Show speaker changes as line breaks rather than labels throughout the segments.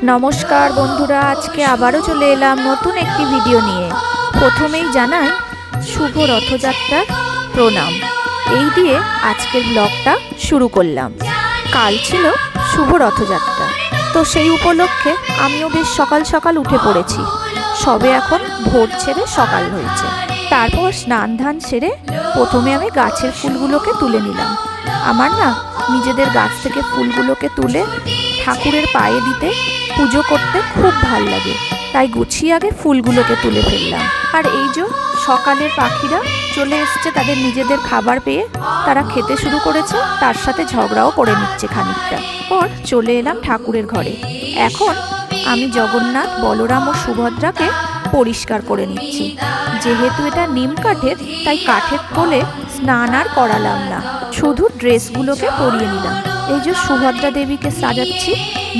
নমস্কার বন্ধুরা, আজকে আবারও চলে এলাম নতুন একটি ভিডিও নিয়ে। প্রথমেই জানাই শুভ রথযাত্রার প্রণাম। এই দিয়ে আজকের ব্লগটা শুরু করলাম। কাল ছিল শুভ রথযাত্রা, তো সেই উপলক্ষে আমিও বেশ সকাল সকাল উঠে পড়েছি। সবে এখন ভোর ছেড়ে সকাল হয়েছে। তারপর স্নান ধান সেরে প্রথমে আমি গাছের ফুলগুলোকে তুলে নিলাম। আমার না নিজেদের গাছ থেকে ফুলগুলোকে তুলে ঠাকুরের পায়ে দিতে, পুজো করতে খুব ভাল লাগে, তাই গুছিয়ে আগে ফুলগুলোকে তুলে ফেললাম। আর এই যে সকালের পাখিরা চলে এসছে, তাদের নিজেদের খাবার পেয়ে তারা খেতে শুরু করেছে, তার সাথে ঝগড়াও করে নিচ্ছে খানিকটা। পর চলে এলাম ঠাকুরের ঘরে। এখন আমি জগন্নাথ, বলরাম ও সুভদ্রাকে পরিষ্কার করে নিচ্ছি। যেহেতু এটা নিম কাঠের, তাই কাঠের কোলে স্নান আর করালাম না, শুধু ড্রেসগুলোকে পরিয়ে নিলাম। এই যে সুভদ্রা দেবীকে সাজাচ্ছি,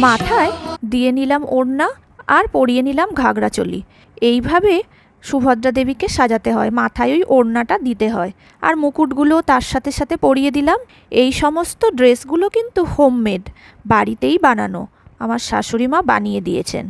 মাথায় দিয়ে নিলাম ওড়না আর পরিয়ে নিলাম ঘাগরা চলি। এইভাবে সুভদ্রা দেবীকে সাজাতে হয়, মাথায় ওই ওড়নাটা দিতে হয়, আর মুকুটগুলোও তার সাথে সাথে পরিয়ে দিলাম। এই সমস্ত ড্রেসগুলো কিন্তু হোমমেড, বাড়িতেই বানানো, আমার শাশুড়ি মা বানিয়ে দিয়েছেন।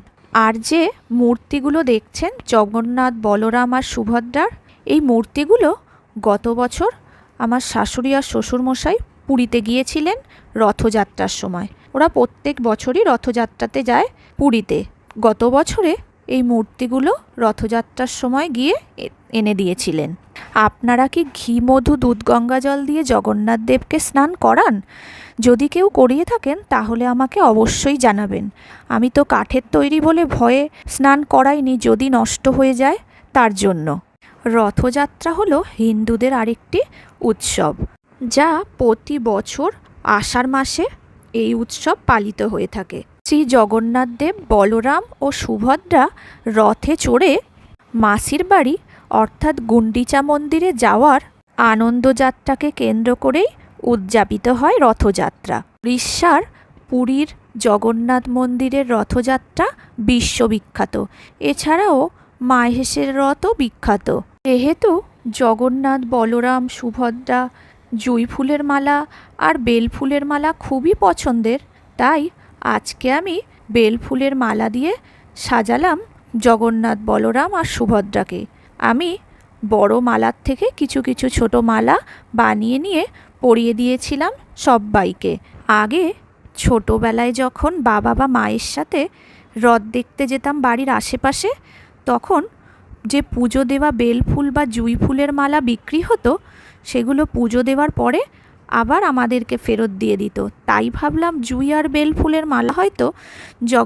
আর যে মূর্তিগুলো দেখছেন জগন্নাথ, বলরাম আর সুভদ্রার, এই মূর্তিগুলো গত বছর আমার শাশুড়ি আর শ্বশুরমশাই পুরীতে গিয়েছিলেন রথযাত্রার সময়। ওরা প্রত্যেক বছরই রথযাত্রাতে যায় পুরীতে। গত বছরে এই মূর্তিগুলো রথযাত্রার সময় গিয়ে এনে দিয়েছিলেন। আপনারা কি ঘি, মধু, দুধ, গঙ্গা জল দিয়ে জগন্নাথ দেবকে স্নান করান? যদি কেউ করিয়ে থাকেন তাহলে আমাকে অবশ্যই জানাবেন। আমি তো কাঠের তৈরি বলে ভয়ে স্নান করাইনি, যদি নষ্ট হয়ে যায় তার জন্য। রথযাত্রা হলো হিন্দুদের আরেকটি উৎসব, যা প্রতি বছর আষাঢ় মাসে এই উৎসব পালিত হয়ে থাকে। শ্রী জগন্নাথ দেব, বলরাম ও সুভদ্রা রথে চড়ে মাসির বাড়ি অর্থাৎ গুন্ডিচা মন্দিরে যাওয়ার আনন্দযাত্রাকে কেন্দ্র করেই উদযাপিত হয় রথযাত্রা। উড়িষ্যার পুরীর জগন্নাথ মন্দিরের রথযাত্রা বিশ্ববিখ্যাত। এছাড়াও মাহেশের রথও বিখ্যাত। যেহেতু জগন্নাথ, বলরাম, সুভদ্রা জুঁই ফুলের মালা আর বেল ফুলের মালা খুবই পছন্দের, তাই আজকে আমি বেল ফুলের মালা দিয়ে সাজালাম জগন্নাথ, বলরাম আর সুভদ্রাকে। আমি বড় মালার থেকে কিছু কিছু ছোট মালা বানিয়ে নিয়ে পরিয়ে দিয়েছিলাম সব্বাইকে। আগে ছোটোবেলায় যখন বাবা বা মায়ের সাথে রথ দেখতে যেতাম বাড়ির আশেপাশে, তখন যে পুজো দেওয়া বেল ফুল বা জুঁই ফুলের মালা বিক্রি হতো, সেগুলো পুজো দেওয়ার পরে আবার আমাদেরকে ফেরত দিয়ে দিত। তাই ভাবলাম জুঁই আর বেল ফুলের মালা হয়তো